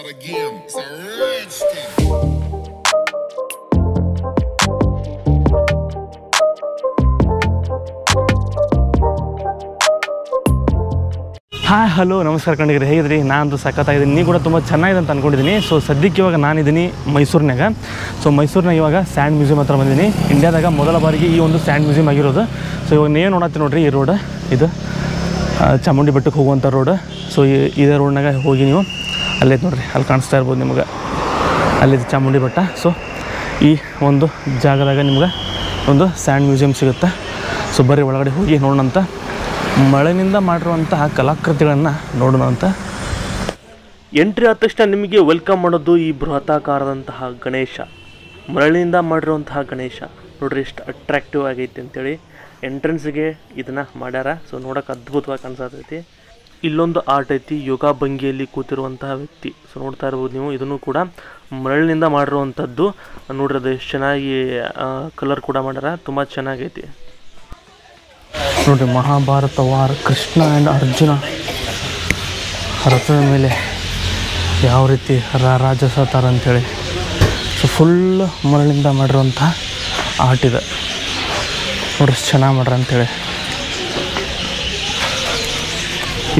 start again. It's a rich thing. Hi hello ನಮಸ್ಕಾರ ಕಂಡಿದ್ದೀರಿ, ಹೇಗಿದ್ರಿ? ನಾನು ಸಖತ್ತಾಗಿದ್ದೀನಿ, ನೀವು ಕೂಡ ತುಂಬ ಚೆನ್ನಾಗಿದೆ ಅಂತ ಅಂದ್ಕೊಂಡಿದ್ದೀನಿ. ಸೊ ಸದ್ಯಕ್ಕೆ ಇವಾಗ ನಾನಿದ್ದೀನಿ ಮೈಸೂರಿನಾಗ. ಸೊ ಮೈಸೂರಿನಾಗ ಇವಾಗ ಸ್ಯಾಂಡ್ ಮ್ಯೂಸಿಯಂ ಹತ್ರ ಬಂದಿದ್ದೀನಿ. ಇಂಡಿಯಾದಾಗ ಮೊದಲ ಬಾರಿಗೆ ಈ ಒಂದು ಸ್ಯಾಂಡ್ ಮ್ಯೂಸಿಯಂ ಆಗಿರೋದು. ಸೊ ಇವಾಗ ನೀವು ನೋಡತ್ತೀನಿ ನೋಡಿರಿ, ಈ ರೋಡ್ ಇದು ಚಾಮುಂಡಿ ಬೆಟ್ಟಕ್ಕೆ ಹೋಗುವಂಥ ರೋಡ್. ಸೊ ಇದೇ ರೋಡ್ನಾಗ ಹೋಗಿ ನೀವು ಅಲ್ಲೈತೆ ನೋಡಿರಿ, ಅಲ್ಲಿ ಕಾಣಿಸ್ತಾ ಇರ್ಬೋದು ನಿಮ್ಗೆ, ಅಲ್ಲಿದ್ದು ಚಾಮುಂಡಿ ಬೆಟ್ಟ. ಸೊ ಈ ಒಂದು ಜಾಗದಾಗ ನಿಮ್ಗೆ ಒಂದು ಸ್ಯಾಂಡ್ ಮ್ಯೂಸಿಯಂ ಸಿಗುತ್ತೆ. ಸೊ ಬರ್ರಿ ಒಳಗಡೆ ಹೋಗಿ ನೋಡೋಣಂತ. ಮಳೆಯಿಂದ ಮಾಡಿರುವಂತಹ ಕಲಾಕೃತಿಗಳನ್ನು ನೋಡೋಣ ಅಂತ. ಎಂಟ್ರಿ ಆದ ತಕ್ಷಣ ನಿಮಗೆ ವೆಲ್ಕಮ್ ಮಾಡೋದು ಈ ಬೃಹತಾಕಾರದಂತಹ ಗಣೇಶ, ಮರಳಿನಿಂದ ಮಾಡಿರುವಂತಹ ಗಣೇಶ. ನೋಡ್ರಿ ಎಷ್ಟು ಅಟ್ರಾಕ್ಟಿವ್ ಆಗೈತಿ ಅಂತೇಳಿ ಎಂಟ್ರೆನ್ಸ್ಗೆ ಇದನ್ನು ಮಾಡ್ಯಾರ. ಸೊ ನೋಡೋಕೆ ಅದ್ಭುತವಾಗಿ ಕಾಣಿಸತೈತಿ. ಇಲ್ಲೊಂದು ಆರ್ಟ್ ಐತಿ, ಯೋಗ ಭಂಗಿಯಲ್ಲಿ ಕೂತಿರುವಂತಹ ವ್ಯಕ್ತಿ. ಸೊ ನೋಡ್ತಾ ಇರ್ಬೋದು ನೀವು, ಇದನ್ನು ಕೂಡ ಮರಳಿನಿಂದ ಮಾಡಿರುವಂಥದ್ದು. ನೋಡ್ರಿ ಅದು ಎಷ್ಟು ಚೆನ್ನಾಗಿ ಕಲರ್ ಕೂಡ ಮಾಡ್ಯಾರ, ತುಂಬ ಚೆನ್ನಾಗೈತಿ. ನೋಡಿರಿ, ಮಹಾಭಾರತ ವಾರ್, ಕೃಷ್ಣ ಆ್ಯಂಡ್ ಅರ್ಜುನ ರಥದ ಮೇಲೆ ಯಾವ ರೀತಿ ರಾಜಸಾತಾರ ಅಂಥೇಳಿ. ಸೊ ಫುಲ್ ಮರಳಿಂದ ಮಾಡಿರುವಂಥ ಆರ್ಟ್ ಇದೆ. ನೋಡ್ರಿ ಚೆನ್ನಾಗಿ ಮಾಡ್ರ ಅಂಥೇಳಿ.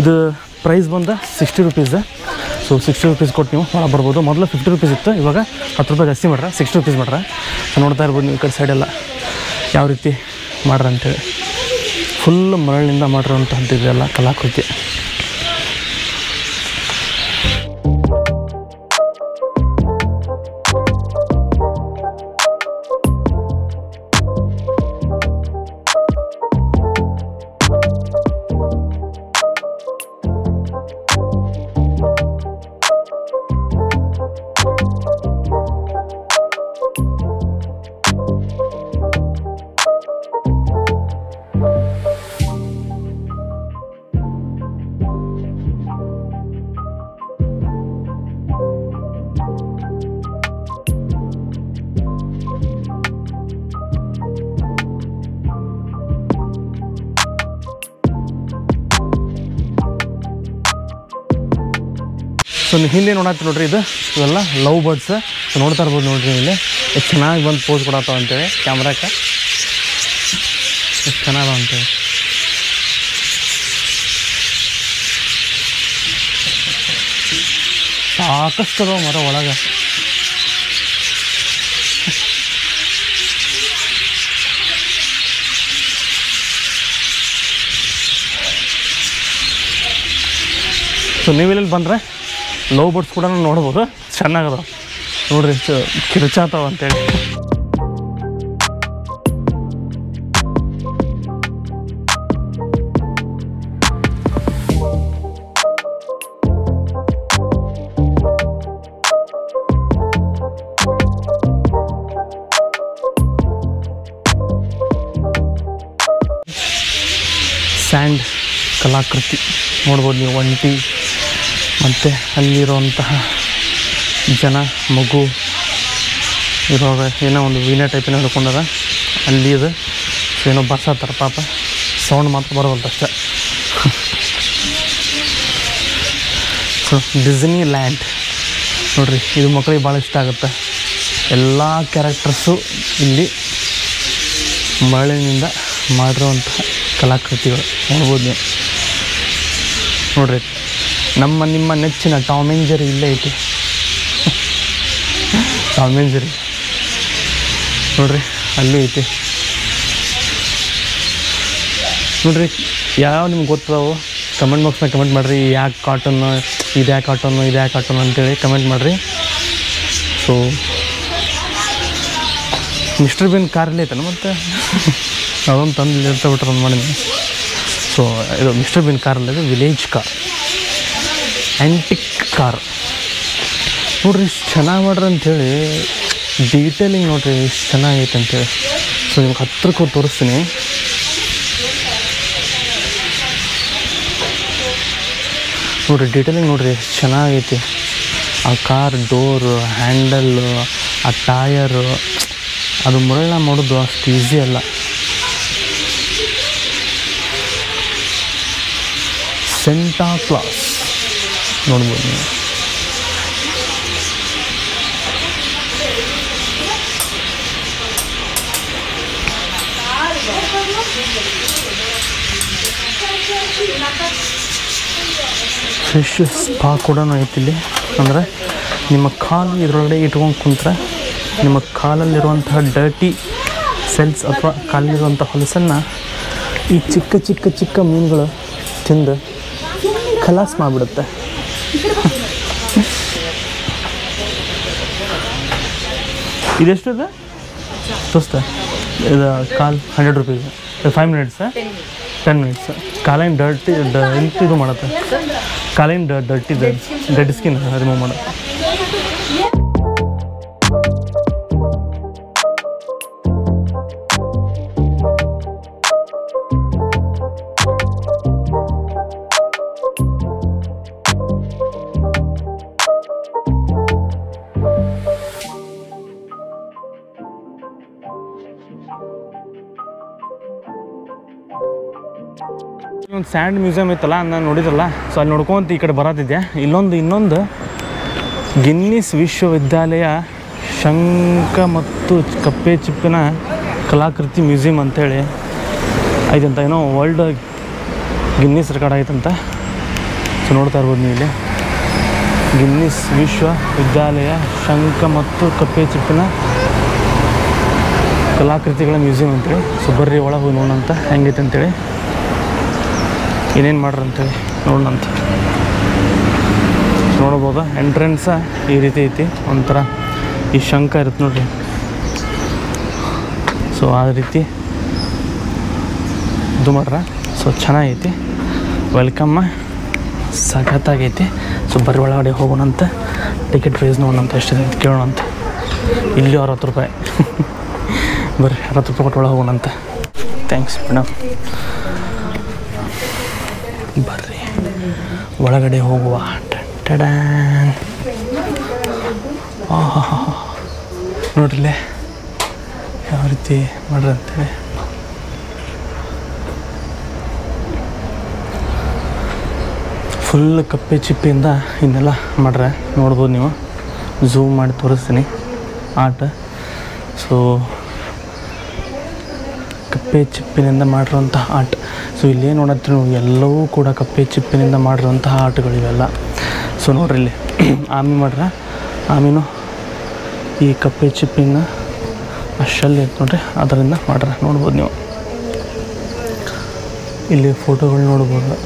ಇದು ಪ್ರೈಸ್ ಬಂದು 60 ರೂಪೀಸ್. ಸೊ 60 ರೂಪೀಸ್ ಕೊಟ್ಟು ನೀವು ಒಳಗೆ ಬರ್ಬೋದು. ಮೊದಲು 50 ರೂಪೀಸ್ ಇತ್ತು, ಇವಾಗ 10 ರೂಪಾಯಿ ಜಾಸ್ತಿ ಮಾಡ್ರೆ 60 ರೂಪೀಸ್ ಮಾಡ್ರೆ. ಸೊ ನೋಡ್ತಾ ಇರ್ಬೋದು ನೀವು ಈ ಕಡೆ ಸೈಡೆಲ್ಲ ಯಾವ ರೀತಿ ಮಾಡ್ರ ಅಂಥೇಳಿ. ಫುಲ್ ಮರಳಿನಿಂದ ಮಾಡಿರುವಂಥದ್ದು ಇದೆಲ್ಲ ಕಲಾಕೃತಿ. ಸೊ ಹಿಂದೆ ನೋಡತ್ತಿ ನೋಡ್ರಿ, ಇವೆಲ್ಲ ಲವ್ ಬರ್ಡ್ಸ್. ಸೊ ನೋಡ್ತಾ ಇರ್ಬೋದು ನೋಡ್ರಿ, ಇಲ್ಲಿ ಎಷ್ಟು ಚೆನ್ನಾಗಿ ಬಂದು ಪೋಸ್ ಕೊಡತ್ತಾವ ಅಂತೇಳಿ ಕ್ಯಾಮ್ರಾಕ್ಕೆ. ಎಷ್ಟು ಚೆನ್ನಾಗವ ಅಂತೇಳಿ. ಸಾಕಷ್ಟು ಅದಾವ ಮರ ಒಳಗೆ. ಸೊ ನೀವೆಲ್ಲಿ ಬಂದರೆ ಲವ್ ಬರ್ಡ್ಸ್ ಕೂಡ ನೋಡ್ಬೋದು, ಚೆನ್ನಾಗದ ನೋಡ್ರಿ, ಕಿರ್ಚಾತಾವ ಅಂತೇಳಿ. ಸ್ಯಾಂಡ್ ಕಲಾಕೃತಿ ನೋಡ್ಬೋದು ನೀವು. ಒಂಟಿ ಮತ್ತು ಅಲ್ಲಿರುವಂತಹ ಜನ, ಮಗು ಇರುವಾಗ ಏನೋ ಒಂದು ವೀಣೆ ಟೈಪಿನ ಹಿಡ್ಕೊಂಡದ ಅಲ್ಲಿ. ಇದು ಏನೋ ಬರ್ಸತ್ತಾರೆ ಪಾಪ, ಸೌಂಡ್ ಮಾತ್ರ ಬರೋವಲ್ದು ಅಷ್ಟೆ. ಸೊ ಡಿಸ್ನಿ ಲ್ಯಾಂಡ್ ನೋಡ್ರಿ, ಇದು ಮಕ್ಕಳಿಗೆ ಭಾಳ ಇಷ್ಟ ಆಗುತ್ತೆ. ಎಲ್ಲ ಕ್ಯಾರೆಕ್ಟರ್ಸು ಇಲ್ಲಿ ಮರಳಿನಿಂದ ಮಾಡಿರುವಂತಹ ಕಲಾಕೃತಿಗಳು ನೋಡ್ಬೋದು ನೀವು. ನೋಡ್ರಿ, ನಿಮ್ಮ ನೆಚ್ಚಿನ ಟಾಮ್ ಆ್ಯಂಡ್ ಜೆರಿ ಇಲ್ಲೇ ಐತಿ. ಟಾಮ್ ಆ್ಯಂಡ್ ಜೆರಿ ನೋಡ್ರಿ, ಅಲ್ಲೂ ಐತಿ. ನೋಡ್ರಿ, ಯಾವ ನಿಮ್ಗೆ ಗೊತ್ತದಾವು ಕಮೆಂಟ್ ಬಾಕ್ಸ್ನಾಗ ಕಮೆಂಟ್ ಮಾಡಿರಿ. ಯಾಕೆ ಕಾಟನ್ನು, ಇದು ಯಾಕೆ ಕಾಟನ್ನು, ಇದು ಯಾಕೆ ಕಾಟನ್ನು ಅಂತೇಳಿ ಕಮೆಂಟ್ ಮಾಡಿರಿ. ಸೊ ಮಿಸ್ಟರ್ ಬಿನ್ ಕಾರಲ್ಲಿ ಐತನ, ಮತ್ತು ಅದೊಂದು ತಂದು ಇರ್ತಬಿಟ್ರೆ ಒಂದು ಮಾಡಿದ್ವಿ. ಸೊ ಇದು ಮಿಸ್ಟರ್ ಬಿನ್ ಕಾರಲ್ಲಿ, ಇದು ವಿಲೇಜ್ ಕಾರ್, ಆ್ಯಂಟಿಕ್ ಕಾರ್. ನೋಡ್ರಿ ಇಷ್ಟು ಚೆನ್ನಾಗಿ ಮಾಡ್ರಿ ಅಂಥೇಳಿ, ಡೀಟೇಲಿಂಗ್ ನೋಡ್ರಿ ಎಷ್ಟು ಚೆನ್ನಾಗೈತೆ ಅಂತೇಳಿ. ಸೊ ನಿಮ್ಗೆ ಹತ್ರಕ್ಕೆ ಹೋಗಿ ತೋರಿಸ್ತೀನಿ. ನೋಡಿರಿ ಡೀಟೇಲಿಂಗ್ ನೋಡಿರಿ ಎಷ್ಟು ಚೆನ್ನಾಗೈತಿ. ಆ ಕಾರ್ ಡೋರು, ಹ್ಯಾಂಡಲ್ಲು, ಆ ಟಯರು, ಅದು ಮರಳ ಮಾಡೋದು ಅಷ್ಟು ಈಸಿ ಅಲ್ಲ. ಸೆಂಟಾ ಕ್ಲಾಸ್ ನೋಡ್ಬೋದು ನೀವು. ಫಿಶ್ ಸ್ಪಾ ಕೂಡ ಐತಿ ಇಲ್ಲಿ. ಅಂದರೆ ನಿಮ್ಮ ಕಾಲು ಇದರೊಳಗಡೆ ಇಟ್ಕೊಂಡು ಕುಂತ್ರೆ ನಿಮ್ಮ ಕಾಲಲ್ಲಿರುವಂತಹ ಡರ್ಟಿ ಸೆಲ್ಸ್ ಅಥವಾ ಕಾಲಲ್ಲಿರುವಂಥ ಹೊಲಸನ್ನು ಈ ಚಿಕ್ಕ ಚಿಕ್ಕ ಚಿಕ್ಕ ಮೀನುಗಳು ತಿಂದು ಖಲಾಸ್ ಮಾಡಿಬಿಡುತ್ತೆ. ಇದೆಷ್ಟು ಇದೆ ದೋಸ್ತ? ಇದು ಕಾಲ್ 100 ರೂಪೀಸ್. 5 minutes 10 minutes. ಕಾಲಿನ ಡರ್ಟಿ ಇದು ಮಾಡುತ್ತೆ, ಕಾಲಿನ ಡರ್ಟಿ ಡೆಡ್ ಸ್ಕಿನ್ ರಿಮೂವ್ ಮಾಡುತ್ತೆ. ಒಂದು ಸ್ಯಾಂಡ್ ಮ್ಯೂಸಿಯಮ್ ಇತ್ತಲ್ಲ, ನಾನು ನೋಡಿದ್ರಲ್ಲ, ಸೊ ಅಲ್ಲಿ ನೋಡ್ಕೊಂತ ಈ ಕಡೆ ಬರತ್ತಿದ್ದೆ. ಇನ್ನೊಂದು ಗಿನ್ನಿಸ್ ವಿಶ್ವವಿದ್ಯಾಲಯ ಶಂಖ ಮತ್ತು ಕಪ್ಪೆ ಚಿಪ್ಪಿನ ಕಲಾಕೃತಿ ಮ್ಯೂಸಿಯಂ ಅಂಥೇಳಿ ಐತಂತ, ಏನೋ ವರ್ಲ್ಡ್ ಗಿನ್ನಿಸ್ ರೆಕಾರ್ಡ್ ಆಯ್ತಂತ. ಸೊ ನೋಡ್ತಾ ಇರ್ಬೋದು ನೀವು ಇಲ್ಲಿ ಗಿನ್ನಿಸ್ ವಿಶ್ವವಿದ್ಯಾಲಯ ಶಂಖ ಮತ್ತು ಕಪ್ಪೆ ಚಿಪ್ಪಿನ ಕಲಾಕೃತಿಗಳ ಮ್ಯೂಸಿಯಂ ಅಂತೇಳಿ. ಸೊ ಬರ್ರಿ ಒಳಗೆ ಹೋಗಿ ನೋಡೋಣಂತ ಹೆಂಗೈತೆ ಅಂತೇಳಿ, ಏನೇನು ಮಾಡ್ರಿ ಅಂತೇಳಿ ನೋಡೋಣಂತ. ನೋಡ್ಬೋದು ಎಂಟ್ರೆನ್ಸ ಈ ರೀತಿ ಐತಿ, ಒಂಥರ ಈ ಶಂಖ ಇರುತ್ತೆ ನೋಡ್ರಿ. ಸೊ ಆ ರೀತಿ ಇದು ಮಾಡ್ರ. ಸೊ ಚೆನ್ನಾಗೈತಿ, ವೆಲ್ಕಮ್ಮ, ಸಖತ್ತಾಗೈತಿ. ಸೊ ಬರ್ರಿ ಒಳಗಡೆ ಹೋಗೋಣಂತ. ಟಿಕೆಟ್ ಪ್ರೈಸ್ ನೋಡೋಣಂತ ಎಷ್ಟಿದೆ ಅಂತ ಕೇಳೋಣಂತ. ಇಲ್ಲಿ 60 ರೂಪಾಯಿ. ಬರ್ರಿ 60 ರೂಪಾಯಿ ಕೊಟ್ಟು ಒಳಗೆ ಹೋಗೋಣಂತ. Thanks madam. ಬರ್ರಿ ಒಳಗಡೆ ಹೋಗುವ. ಟಡಾನ್. ನೋಡ್ರಿಲ್ಲೇ ಯಾವ ರೀತಿ ಮಾಡ್ರಿ ಅಂತೇಳಿ. ಫುಲ್ ಕಪ್ಪೆ ಚಿಪ್ಪಿಂದ ಇನ್ನೆಲ್ಲ ಮಾಡ್ರೆ ನೋಡ್ಬೋದು ನೀವು. ಝೂಮ್ ಮಾಡಿ ತೋರಿಸ್ತೀನಿ ಆಟ. ಸೊ ಕಪ್ಪೆ ಚಿಪ್ಪಿನಿಂದ ಮಾಡಿರುವಂತಹ ಆಟ. ಸೊ ಇಲ್ಲೇ ನೋಡತ್ತೀರಿ ನೀವು, ಎಲ್ಲವೂ ಕೂಡ ಕಪ್ಪೆ ಚಿಪ್ಪಿನಿಂದ ಮಾಡಿರುವಂತಹ ಆಟಗಳಿವೆಲ್ಲ. ಸೊ ನೋಡ್ರಿ ಇಲ್ಲಿ ಆಮಿ ಮಾಡ್ರೆ, ಆಮಿನೂ ಈ ಕಪ್ಪೆ ಚಿಪ್ಪಿನ ಶೆಲ್ ಐತೆ ನೋಡ್ರಿ, ಅದರಿಂದ ಮಾಡ್ರೆ ನೋಡ್ಬೋದು ನೀವು. ಇಲ್ಲಿ ಫೋಟೋಗಳು ನೋಡ್ಬೋದು.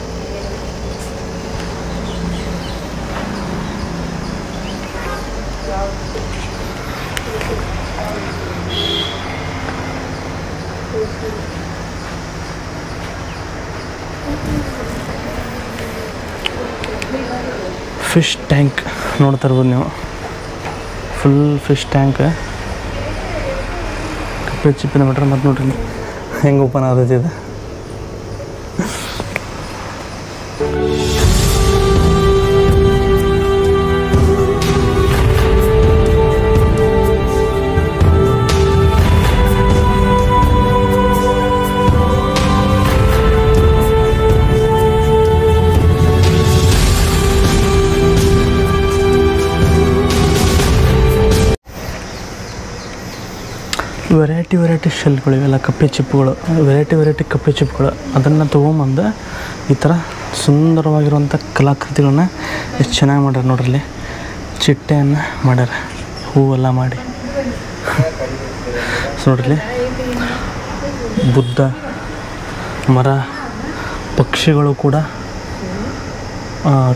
ಫಿಶ್ ಟ್ಯಾಂಕ್ ನೋಡ್ತಾ ಇರ್ಬೋದು ನೀವು, ಫುಲ್ ಫಿಶ್ ಟ್ಯಾಂಕ್ ಕಪ್ಪೆ ಚಿಪ್ಪಿನ ಬಿಟ್ರೆ. ಮತ್ತು ನೋಡ್ರಿ ಹೆಂಗೆ ಓಪನ್ ಆದೈತಿ ಇದು. ವೆರೈಟಿ ಶೆಲ್ಗಳು ಇವೆಲ್ಲ ಕಪ್ಪೆ ಚಿಪ್ಪುಗಳು, ವೆರೈಟಿ ಕಪ್ಪೆ ಚಿಪ್ಪುಗಳು. ಅದನ್ನು ತೊಗೊಂಬಂದು ಈ ಥರ ಸುಂದರವಾಗಿರುವಂಥ ಕಲಾಕೃತಿಗಳನ್ನ ಎಷ್ಟು ಚೆನ್ನಾಗಿ ಮಾಡ್ಯಾರ ನೋಡ್ರಲ್ಲಿ. ಚಿಟ್ಟೆಯನ್ನು ಮಾಡ್ಯಾರ, ಹೂವೆಲ್ಲ ಮಾಡಿ. ನೋಡ್ರಿ ಬುದ್ಧ, ಮರ, ಪಕ್ಷಿಗಳು ಕೂಡ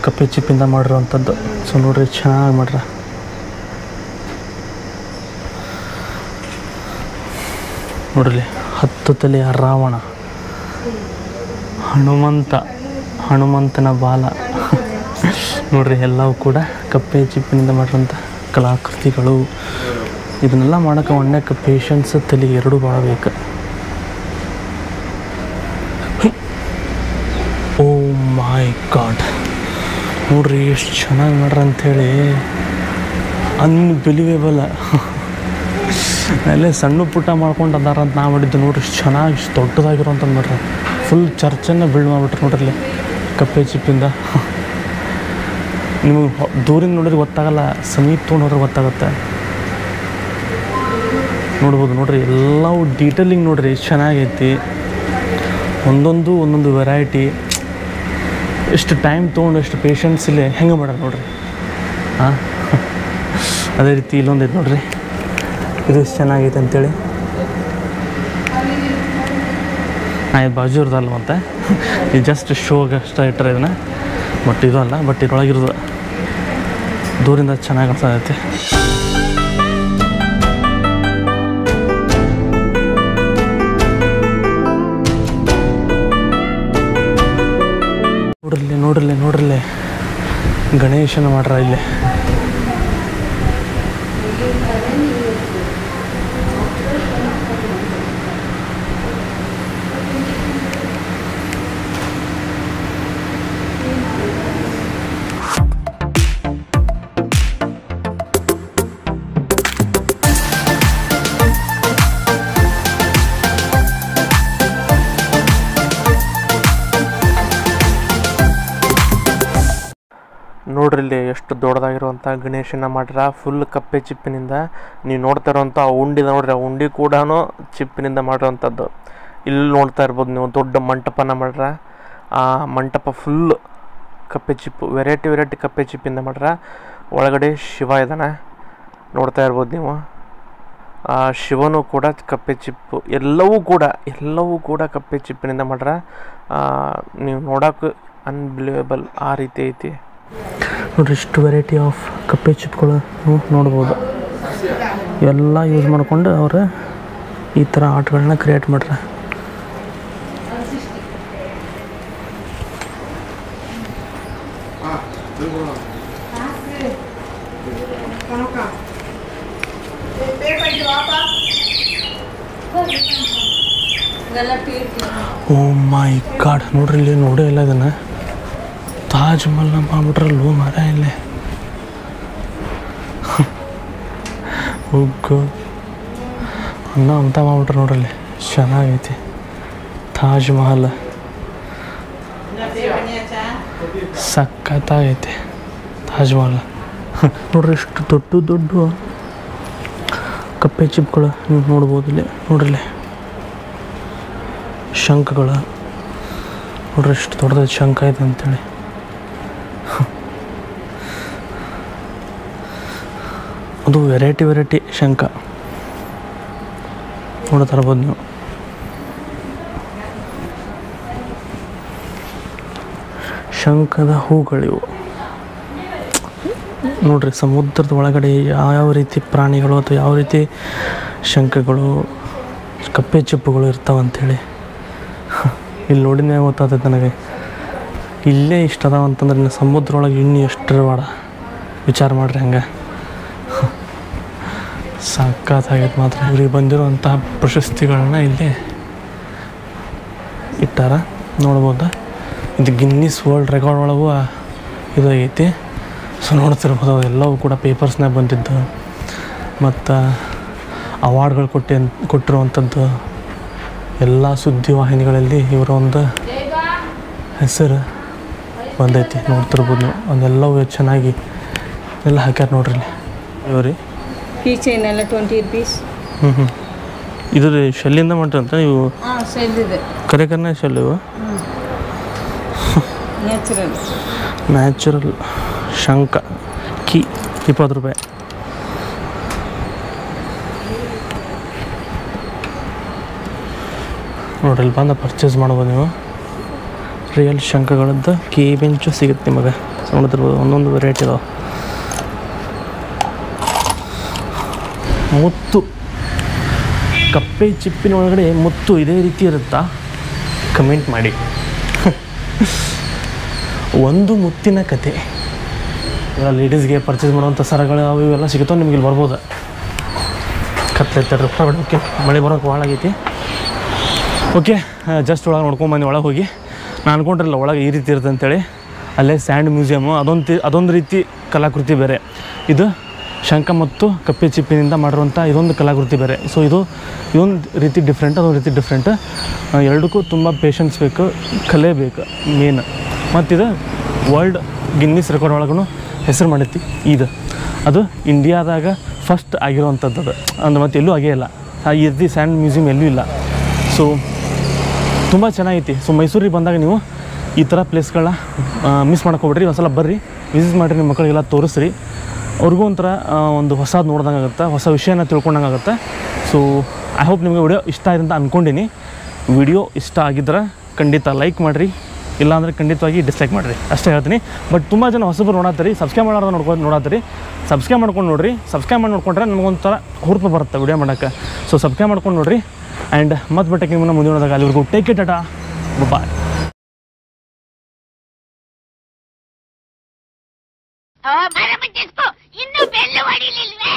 ಕಪ್ಪೆ ಚಿಪ್ಪಿಂದ ಮಾಡಿರುವಂಥದ್ದು. ಸೊ ನೋಡ್ರಿ ಚೆನ್ನಾಗಿ ಮಾಡ್ಯಾರ. ನೋಡ್ರಿ 10 ತಲೆಯ ರಾವಣ, ಹನುಮಂತನ ಬಾಲ. ನೋಡ್ರಿ ಎಲ್ಲವೂ ಕೂಡ ಕಪ್ಪೆ ಚಿಪ್ಪಿನಿಂದ ಮಾಡಿರೋಂಥ ಕಲಾಕೃತಿಗಳು. ಇದನ್ನೆಲ್ಲ ಮಾಡೋಕೆ ಒಣ್ಣಕ್ಕೆ ಪೇಷನ್ಸ್, ತಲೆ ಎರಡೂ ಭಾಳ ಬೇಕು. ಓ ಮೈ ಗಾಡ್, ನೋಡ್ರಿ ಎಷ್ಟು ಚೆನ್ನಾಗಿ ಮಾಡ್ರ ಅಂಥೇಳಿ. ಅನ್ಬಿಲಿವೇಬಲ್. ಅಲ್ಲೇ ಸಣ್ಣ ಪುಟ್ಟ ಮಾಡ್ಕೊಂಡು ಅದಾರ ಅಂತ ನಾವು ಮಾಡಿದ್ದು. ನೋಡ್ರಿ ಇಷ್ಟು ಚೆನ್ನಾಗಿ, ಇಷ್ಟು ದೊಡ್ಡದಾಗಿರೋಂಥದ್ದು ನೋಡ್ರಿ. ಫುಲ್ ಚರ್ಚನ್ನು ಬಿಲ್ಡ್ ಮಾಡಿಬಿಟ್ರೆ ನೋಡ್ರಿ ಕಪ್ಪೆ ಚಿಪ್ಪಿಂದ. ನಿಮಗೆ ದೂರಿಂದ ನೋಡಿದ್ರೆ ಗೊತ್ತಾಗಲ್ಲ, ಸಮೀಪ ತೊಗೊಂಡ್ರೆ ಗೊತ್ತಾಗುತ್ತೆ. ನೋಡ್ಬೋದು ನೋಡ್ರಿ, ಎಲ್ಲವೂ ಡೀಟೇಲಿಂಗ್ ನೋಡ್ರಿ ಎಷ್ಟು ಚೆನ್ನಾಗೈತಿ. ಒಂದೊಂದು ವೆರೈಟಿ ಎಷ್ಟು ಟೈಮ್ ತೊಗೊಂಡು ಎಷ್ಟು ಪೇಷನ್ಸ್ ಇಲ್ಲೇ ಹೆಂಗೆ ಮಾಡೋದು ನೋಡ್ರಿ. ಹಾಂ, ಅದೇ ರೀತಿ ಇಲ್ಲೊಂದು ಐತೆ ನೋಡ್ರಿ, ಇದು ಎಷ್ಟು ಚೆನ್ನಾಗೈತೆ ಅಂತೇಳಿ. ಇದು ಬಾಜು ಇರೋದಲ್ಲ ಮತ್ತು ಇದು ಜಸ್ಟ್ ಶೋಗೆ ಅಷ್ಟ ಇಟ್ಟರೆ ಇದನ್ನು, ಬಟ್ ಇದು ಅಲ್ಲ, ಬಟ್ ಇದ್ರೊಳಗಿರೋದು ದೂರಿಂದ ಚೆನ್ನಾಗಿ ಕಾಣಿಸ್ತೈತೆ. ನೋಡ್ರಲ್ಲೇ ಗಣೇಶನ ಮಾಡ್ರ ಇಲ್ಲಿ. ನೋಡ್ರಿ ಇಲ್ಲಿ ಎಷ್ಟು ದೊಡ್ಡದಾಗಿರುವಂಥ ಗಣೇಶನ ಮಾಡ್ರ, ಫುಲ್ ಕಪ್ಪೆ ಚಿಪ್ಪಿನಿಂದ. ನೀವು ನೋಡ್ತಾ ಇರೋವಂಥ ಉಂಡಿದ ನೋಡ್ರಿ, ಆ ಉಂಡಿ ಕೂಡ ಚಿಪ್ಪಿನಿಂದ ಮಾಡಿರೋವಂಥದ್ದು. ಇಲ್ಲಿ ನೋಡ್ತಾ ಇರ್ಬೋದು ನೀವು, ದೊಡ್ಡ ಮಂಟಪನ ಮಾಡ್ರ. ಆ ಮಂಟಪ ಫುಲ್ ಕಪ್ಪೆ ಚಿಪ್ಪು, ವೆರೈಟಿ ಕಪ್ಪೆ ಚಿಪ್ಪಿಂದ ಮಾಡ್ರ. ಒಳಗಡೆ ಶಿವ ಇದ್ದಾನೆ, ನೋಡ್ತಾ ಇರ್ಬೋದು ನೀವು. ಆ ಶಿವನು ಕೂಡ ಕಪ್ಪೆ ಚಿಪ್ಪು, ಎಲ್ಲವೂ ಕೂಡ ಕಪ್ಪೆ ಚಿಪ್ಪಿನಿಂದ ಮಾಡ್ರ. ನೀವು ನೋಡೋಕೆ ಅನ್ಬಿಲಿವೇಬಲ್ ಆ ರೀತಿ ಐತಿ ನೋಡ್ರಿ. ಇಷ್ಟು ವೆರೈಟಿ ಆಫ್ ಕಪ್ಪೆ ಚಿಪ್ಗಳು ನೀವು ನೋಡ್ಬೋದು. ಎಲ್ಲ ಯೂಸ್ ಮಾಡಿಕೊಂಡು ಅವರು ಈ ಥರ ಆರ್ಟ್ಗಳನ್ನ ಕ್ರಿಯೇಟ್ ಮಾಡ್ರ. ಓ ಮೈ ಗಾಡ್, ನೋಡ್ರಿ ಇಲ್ಲಿ ನೋಡೇ ಇಲ್ಲ ಇದನ್ನು. ತಾಜ್ ಮಹಲ್ನ ಮಾಡ್ಬಿಟ್ರಲ್ಲೋ ಮರ ಇಲ್ಲೇ. ಹೋಗು ಅನ್ನ ಅಂತ ಮಾಡ್ಬಿಟ್ರೆ ನೋಡ್ರಲ್ಲಿ, ಚೆನ್ನಾಗೈತಿ ತಾಜ್ ಮಹಲ್, ಸಖತ್ತಾಗೈತೆ ತಾಜ್ ಮಹಲ್. ನೋಡ್ರಿ ಎಷ್ಟು ದೊಡ್ಡ ಕಪ್ಪೆ ಚಿಪ್ಗಳು ನೀವು ನೋಡ್ಬೋದು ಇಲ್ಲಿ. ನೋಡ್ರಲ್ಲಿ ಶಂಖಗಳು ನೋಡ್ರಿ, ಎಷ್ಟು ದೊಡ್ಡದಾದ ಶಂಖ ಐತೆ ಅಂತೇಳಿ. ಅದು ವೆರೈಟಿ ಶಂಖ ನೋಡ್ತಾ ಇರ್ಬೋದು ನೀವು. ಶಂಖದ ಹೂಗಳಿವು ನೋಡ್ರಿ. ಸಮುದ್ರದ ಒಳಗಡೆ ಯಾವ ರೀತಿ ಪ್ರಾಣಿಗಳು ಅಥವಾ ಯಾವ ರೀತಿ ಶಂಖಗಳು, ಕಪ್ಪೆ ಚಿಪ್ಪುಗಳು ಇರ್ತಾವಂಥೇಳಿ ಇಲ್ಲಿ ನೋಡಿನೇ ಗೊತ್ತಾಗ್ತೈತೆ ನನಗೆ. ಇಲ್ಲೇ ಇಷ್ಟ ಅದಾವ ಅಂತಂದ್ರೆ ಇನ್ನು ಸಮುದ್ರ ಒಳಗೆ ಇನ್ನೂ ಎಷ್ಟರವಾಡ ವಿಚಾರ ಮಾಡ್ರಿ. ಹಂಗೆ ಸಾಕಾಗೈತೆ ಮಾತ್ರ. ಇವ್ರಿಗೆ ಬಂದಿರೋಂತಹ ಪ್ರಶಸ್ತಿಗಳನ್ನ ಇಲ್ಲಿ ಇಟ್ಟಾರ, ನೋಡ್ಬೋದು. ಇದು ಗಿನ್ನಿಸ್ ವರ್ಲ್ಡ್ ರೆಕಾರ್ಡ್ ಒಳಗೂ ಇದು ಐತಿ. ಸೊ ನೋಡ್ತಿರ್ಬೋದು, ಅವೆಲ್ಲವೂ ಕೂಡ ಪೇಪರ್ಸ್ನಾಗ ಬಂದಿದ್ದು ಮತ್ತು ಅವಾರ್ಡ್ಗಳು ಕೊಟ್ಟಿರುವಂಥದ್ದು. ಎಲ್ಲ ಸುದ್ದಿವಾಹಿನಿಗಳಲ್ಲಿ ಇವರ ಒಂದು ಹೆಸರು ಬಂದೈತಿ, ನೋಡ್ತಿರ್ಬೋದು ನೀವು. ಅದೆಲ್ಲವೂ ಚೆನ್ನಾಗಿ ಎಲ್ಲ ಹಾಕ್ಯಾರ ನೋಡ್ರಿ ಇವ್ರಿ. ಈ ಚೈನ್ ಎಲ್ಲ 20 rupees. ಇದು ಶೆಲ್ಲಿಂದ ಮಾಡ್ತಾರಂತ ನೀವು? ಶೆಲ್ ಇದೆ, ಕರೆಕರ್ನ ಶೆಲ್ ಇವು. ನ್ಯಾಚುರಲ್ ಶಂಖ ಕಿ 20 ರೂಪಾಯಿ. ನೋಡ್ರಿ, ಇಲ್ಲಿ ಬಂದು ಪರ್ಚೇಸ್ ಮಾಡ್ಬೋದು ನೀವು. ರಿಯಲ್ ಶಂಖಗಳದ್ದು ಕೀ ಬೆಂಚು ಸಿಗುತ್ತೆ ನಿಮಗೆ. ನೋಡ್ತಿರ್ಬೋದು, ಒಂದೊಂದು ವೆರೈಟಿ ಇದಾವೆ. ಮುತ್ತು, ಕಪ್ಪೆ ಚಿಪ್ಪಿನ ಒಳಗಡೆ ಮುತ್ತು ಇದೇ ರೀತಿ ಇರುತ್ತಾ? ಕಮೆಂಟ್ ಮಾಡಿ. ಒಂದು ಮುತ್ತಿನ ಕತೆ. ಲೇಡೀಸ್ಗೆ ಪರ್ಚೇಸ್ ಮಾಡುವಂಥ ಸರಗಳು ಅವು ಇವೆಲ್ಲ ಸಿಗುತ್ತೋ ನಿಮ್ಗೆ ಇಲ್ಲಿ ಬರ್ಬೋದು. ಕತ್ಲೈತೆ ಓಕೆ, ಮಳೆ ಬರೋಕೆ ಭಾಳ ಆಗೈತಿ. ಓಕೆ, ಜಸ್ಟ್ ಒಳಗೆ ನೋಡ್ಕೊಂಬಂದು ಒಳಗೆ ಹೋಗಿ. ನಾನು ಅನ್ಕೊಂಡ್ರಲ್ಲ ಒಳಗೆ ಈ ರೀತಿ ಇರುತ್ತೆ ಅಂತೇಳಿ. ಅಲ್ಲೇ ಸ್ಯಾಂಡ್ ಮ್ಯೂಸಿಯಮ್ಮು, ಅದೊಂದು ರೀತಿ ಕಲಾಕೃತಿ ಬೇರೆ. ಇದು ಶಂಖ ಮತ್ತು ಕಪ್ಪೆ ಚಿಪ್ಪಿನಿಂದ ಮಾಡಿರುವಂಥ ಇದೊಂದು ಕಲಾಕೃತಿ ಬೇರೆ. ಸೊ ಇದೊಂದು ರೀತಿ ಡಿಫ್ರೆಂಟ್, ಅದೊಂದು ರೀತಿ ಡಿಫ್ರೆಂಟ್. ಎರಡಕ್ಕೂ ತುಂಬ ಪೇಷನ್ಸ್ ಬೇಕು, ಕಲೆ ಬೇಕು ಮೇನ್. ಮತ್ತಿದು ವರ್ಲ್ಡ್ ಗಿನ್ನಿಸ್ ರೆಕಾರ್ಡ್ ಒಳಗೂ ಹೆಸರು ಮಾಡೈತಿ. ಅದು ಇಂಡಿಯಾದಾಗ ಫಸ್ಟ್ ಆಗಿರುವಂಥದ್ದು. ಅದು ಮತ್ತು ಎಲ್ಲೂ ಆಗೇ ಇಲ್ಲ. ಈ ರೀತಿ ಸ್ಯಾಂಡ್ ಮ್ಯೂಸಿಯಮ್ ಎಲ್ಲೂ ಇಲ್ಲ. ಸೊ ತುಂಬ ಚೆನ್ನಾಗೈತಿ. ಸೊ ಮೈಸೂರಿಗೆ ಬಂದಾಗ ನೀವು ಈ ಥರ ಪ್ಲೇಸ್ಗಳನ್ನ ಮಿಸ್ ಮಾಡ್ಕೊಬಿಡ್ರಿ. ಒಂದು ಸಲ ಬರ್ರಿ, ವಿಸಿಟ್ ಮಾಡಿರಿ, ನಿಮ್ಮ ಮಕ್ಕಳಿಗೆಲ್ಲ ತೋರಿಸ್ರಿ. ಅವ್ರಿಗೂ ಒಂಥರ ಒಂದು ಹೊಸದು ನೋಡ್ದಂಗೆ ಆಗುತ್ತೆ, ಹೊಸ ವಿಷಯನ ತಿಳ್ಕೊಂಡಂಗೆ ಆಗುತ್ತೆ. ಸೊ ಐ ಹೋಪ್ ನಿಮಗೆ ವಿಡಿಯೋ ಇಷ್ಟ ಆಯ್ತು ಅಂತ ಅಂದ್ಕೊಂಡಿನಿ. ವಿಡಿಯೋ ಇಷ್ಟ ಆಗಿದ್ರೆ ಖಂಡಿತ ಲೈಕ್ ಮಾಡಿರಿ, ಇಲ್ಲಾಂದರೆ ಖಂಡಿತವಾಗಿ ಡಿಸ್ಲೈಕ್ ಮಾಡಿರಿ, ಅಷ್ಟೇ ಹೇಳ್ತೀನಿ. ಬಟ್ ತುಂಬ ಜನ ಹೊಸಬರು ನೋಡತ್ತೀರಿ, ಸಬ್ಸ್ಕ್ರೈಬ್ ಮಾಡೋದು ನೋಡತ್ತೀರಿ. ಸಬ್ಸ್ಕ್ರೈಬ್ ಮಾಡ್ಕೊಂಡು ನೋಡಿರಿ. ಸಬ್ಸ್ಕ್ರೈಬ್ ಮಾಡಿ ನೋಡ್ಕೊಂಡ್ರೆ ನಮಗೊಂಥರ ಹುರುಪು ಬರುತ್ತೆ ವಿಡಿಯೋ ಮಾಡೋಕ್ಕೆ. ಸೊ ಸಬ್ಸ್ಕ್ರೈಬ್ ಮಾಡ್ಕೊಂಡು ನೋಡಿರಿ. ಆ್ಯಂಡ್ ಮತ್ತೆ ಬಿಟ್ಟಕ್ಕೆ ನಿಮ್ಮನ್ನು ಮುಂದೆ ನೋಡಿದಾಗ ಅಲ್ಲಿವರೆಗೂ ಟೇಕ್ ಇಟ್ ಟಾಟಾ, ಬಾಯ್. ಮರ ಮುಚ್ಚಿಸ್ಕೊ, ಇನ್ನೂ ಬೆಲ್ಲು ಹೊಡಿಲಿಲ್ವೇ?